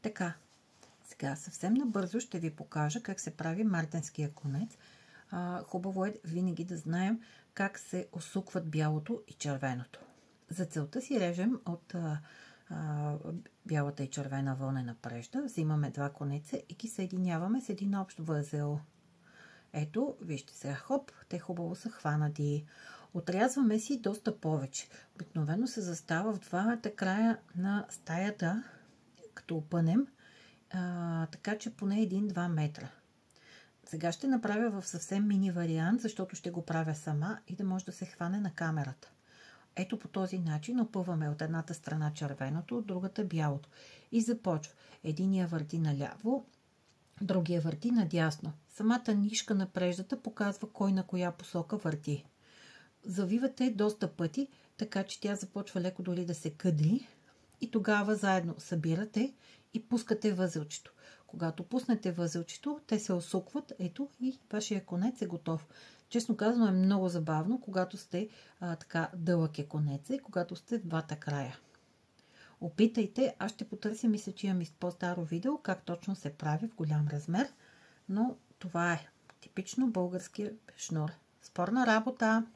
Така, сега съвсем набързо ще ви покажа как се прави мартенския конец. Хубаво е винаги да знаем как се усукват бялото и червеното. За целта си режем от бялата и червена вълнена прежда. Взимаме два конеца и ги съединяваме с един общ възел. Ето, вижте сега, хоп, те хубаво са хванати. Отрязваме си доста повече. Обикновено се застава в двата края на стаята, като опънем, така че поне 1-2 метра. Сега ще направя в съвсем мини вариант, защото ще го правя сама и да може да се хване на камерата. Ето по този начин опъваме от едната страна червеното, от другата бялото. И започва. Единия върти наляво, другия върти надясно. Самата нишка на преждата показва кой на коя посока върти. Завивате доста пъти, така че тя започва леко дори да се къдри. И тогава заедно събирате и пускате възелчето. Когато пуснете възелчето, те се усукват, ето и вашия конец е готов. Честно казано е много забавно, когато сте така дълъг е конеца и когато сте в двата края. Опитайте, аз ще потърся, мисля, че имам и по-старо видео, как точно се прави в голям размер, но това е типично българския шнур. Спорна работа!